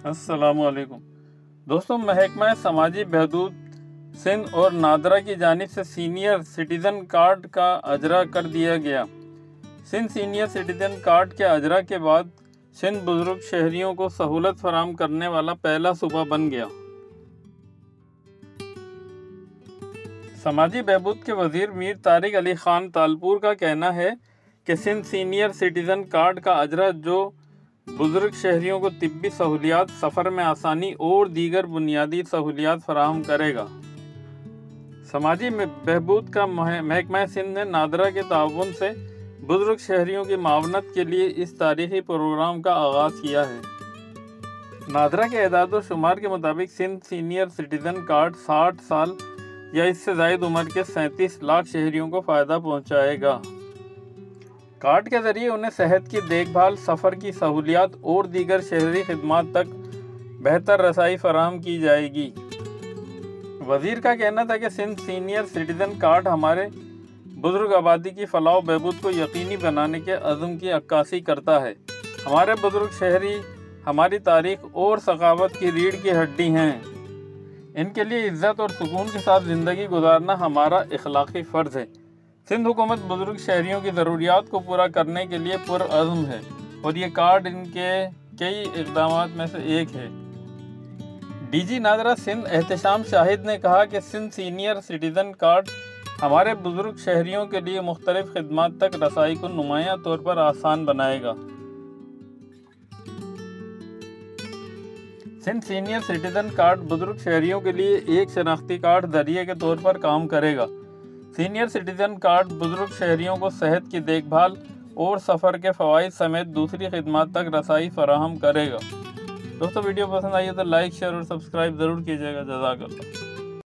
السلام علیکم دوستوں، محکمہ سماجی بہبود سندھ اور نادرا کی جانب سے سینئر سٹیزن کارڈ کا اجرا کر دیا گیا۔ سندھ سینئر سٹیزن کارڈ کے اجرا کے بعد سندھ بزرگ شہریوں کو سہولت فراہم کرنے والا پہلا صوبہ بن گیا۔ سماجی بہبود کے وزیر میر طارق علی خان تالپور کا کہنا ہے کہ سندھ سینئر سٹیزن کارڈ کا اجرا جو بزرگ شہریوں کو طبی سہولیات، سفر میں آسانی اور دیگر بنیادی سہولیات فراہم کرے گا۔ سماجی بہبود کا محکمہ سندھ نے نادرا کے تعاون سے بزرگ شہریوں کی معاونت کے لیے اس تاریخی پروگرام کا آغاز کیا ہے۔ نادرا کے اعداد و شمار کے مطابق سندھ سینئر سٹیزن کارڈ 60 سال یا اس سے زائد عمر کے 37 لاکھ شہریوں کو فائدہ پہنچائے گا۔ کارڈ کے ذریعے انہیں صحت کی دیکھ بھال، سفر کی سہولیات اور دیگر شہری خدمات تک بہتر رسائی فراہم کی جائے گی۔ وزیر کا کہنا تھا کہ سندھ سینئر سٹیزن کارڈ ہمارے بزرگ آبادی کی فلاح و بہبود کو یقینی بنانے کے عزم کی عکاسی کرتا ہے۔ ہمارے بزرگ شہری ہماری تاریخ اور ثقافت کی ریڑھ کی ہڈی ہیں۔ ان کے لیے عزت اور سکون کے ساتھ زندگی گزارنا ہمارا اخلاقی فرض ہے۔ سندھ حکومت بزرگ شہریوں کی ضروریات کو پورا کرنے کے لیے پرعزم ہے اور یہ کارڈ ان کے کئی اقدامات میں سے ایک ہے۔ ڈی جی نادرا سندھ احتشام شاہد نے کہا کہ سندھ سینئر سٹیزن کارڈ ہمارے بزرگ شہریوں کے لیے مختلف خدمات تک رسائی کو نمایاں طور پر آسان بنائے گا۔ سندھ سینئر سٹیزن کارڈ بزرگ شہریوں کے لیے ایک شناختی کارڈ ذریعے کے طور پر کام کرے گا۔ سینئر سٹیزن کارڈ بزرگ شہریوں کو صحت کی دیکھ بھال اور سفر کے فوائد سمیت دوسری خدمات تک رسائی فراہم کرے گا۔ دوستو، ویڈیو پسند آئی ہے تو لائک، شیئر اور سبسکرائب ضرور کیجیے گا۔ جزاک اللہ۔